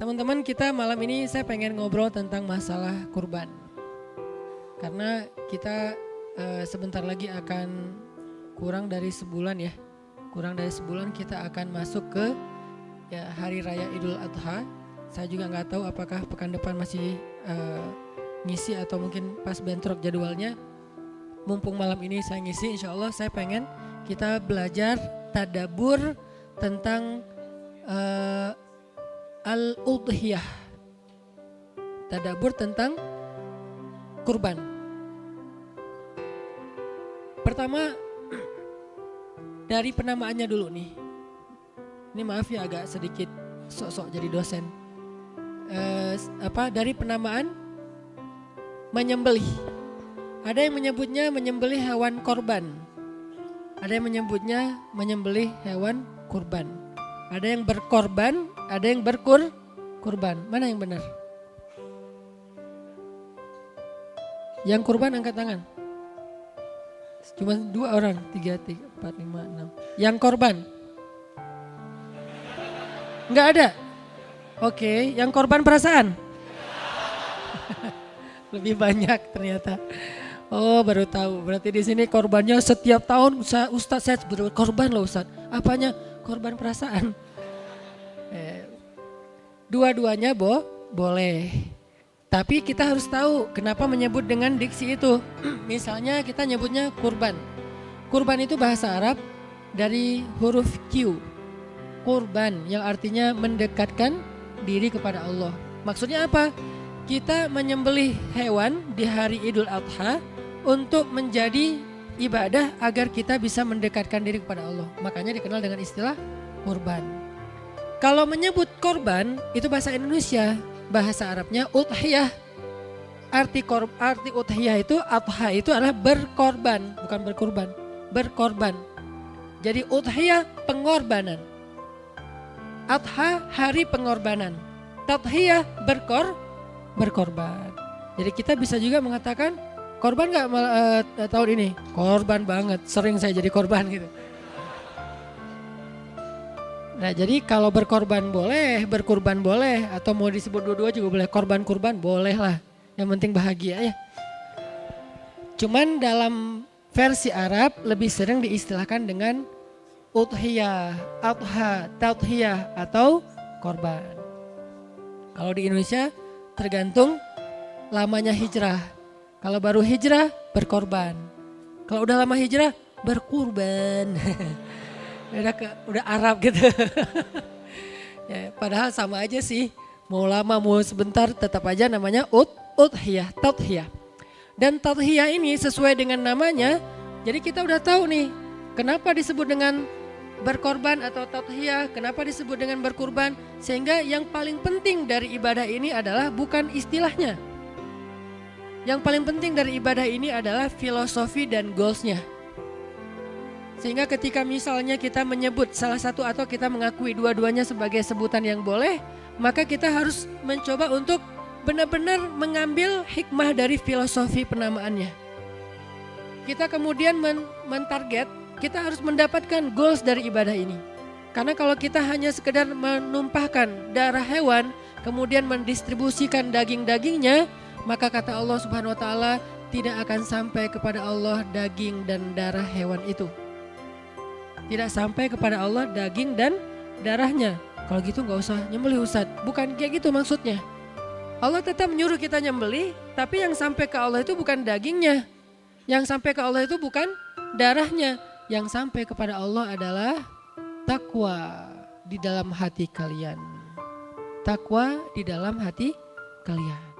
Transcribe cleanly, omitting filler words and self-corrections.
Teman-teman, kita malam ini saya pengen ngobrol tentang masalah kurban. Karena kita sebentar lagi akan kurang dari sebulan ya. Kurang dari sebulan kita akan masuk ke Hari Raya Idul Adha. Saya juga nggak tahu apakah pekan depan masih ngisi atau mungkin pas bentrok jadwalnya. Mumpung malam ini saya ngisi, insya Allah saya pengen kita belajar tadabbur tentang al-udhiyah. Tadabbur tentang kurban. Pertama dari penamaannya dulu nih. Ini maaf ya agak sedikit sok-sok jadi dosen. Dari penamaan menyembelih. Ada yang menyebutnya menyembelih hewan korban. Ada yang menyebutnya menyembelih hewan kurban. Ada yang berkorban, ada yang kurban. Mana yang benar? Yang kurban angkat tangan. Cuma 2 orang, 3, 4, 5, 6. Yang korban? Enggak ada? Oke, yang korban perasaan? Lebih banyak ternyata. Oh, baru tahu. Berarti di sini korbannya setiap tahun Ustadz saya berkorban loh Ustadz. Apanya? Korban perasaan. Dua-duanya boleh. Tapi kita harus tahu kenapa menyebut dengan diksi itu. Misalnya kita nyebutnya kurban. Kurban itu bahasa Arab dari huruf Q. Kurban yang artinya mendekatkan diri kepada Allah. Maksudnya apa? Kita menyembelih hewan di hari Idul Adha untuk menjadi ibadah agar kita bisa mendekatkan diri kepada Allah. Makanya dikenal dengan istilah kurban. Kalau menyebut korban itu bahasa Indonesia, bahasa Arabnya udhiyah. Arti udhiyah itu, adha itu adalah berkorban, bukan berkurban, berkorban. Jadi udhiyah pengorbanan. Adha hari pengorbanan. Tadhiyah berkorban. Jadi kita bisa juga mengatakan korban gak tahun ini? Korban banget, sering saya jadi korban gitu. Nah jadi kalau berkorban boleh, berkurban boleh, atau mau disebut dua-dua juga boleh. Korban-kurban boleh lah, yang penting bahagia ya. Cuman dalam versi Arab lebih sering diistilahkan dengan udhiyah, adha, tadhiyah atau korban. Kalau di Indonesia tergantung lamanya hijrah. Kalau baru hijrah berkorban. Kalau udah lama hijrah berkurban. udah Arab gitu. Ya, padahal sama aja sih. Mau lama mau sebentar tetap aja namanya udhiyah, tadhiyah. Dan tadhiyah ini sesuai dengan namanya. Jadi kita udah tahu nih kenapa disebut dengan berkorban atau tadhiyah, kenapa disebut dengan berkurban. Sehingga yang paling penting dari ibadah ini adalah bukan istilahnya. Yang paling penting dari ibadah ini adalah filosofi dan goalsnya. Sehingga ketika misalnya kita menyebut salah satu atau kita mengakui dua-duanya sebagai sebutan yang boleh, maka kita harus mencoba untuk benar-benar mengambil hikmah dari filosofi penamaannya. Kita kemudian mentarget, kita harus mendapatkan goals dari ibadah ini. Karena kalau kita hanya sekedar menumpahkan darah hewan, kemudian mendistribusikan daging-dagingnya, maka kata Allah Subhanahu wa taala tidak akan sampai kepada Allah daging dan darah hewan itu. Tidak sampai kepada Allah daging dan darahnya. Kalau gitu gak usah nyembelih Ustaz. Bukan kayak gitu maksudnya. Allah tetap menyuruh kita nyembelih, tapi yang sampai ke Allah itu bukan dagingnya. Yang sampai ke Allah itu bukan darahnya. Yang sampai kepada Allah adalah takwa di dalam hati kalian. Takwa di dalam hati kalian.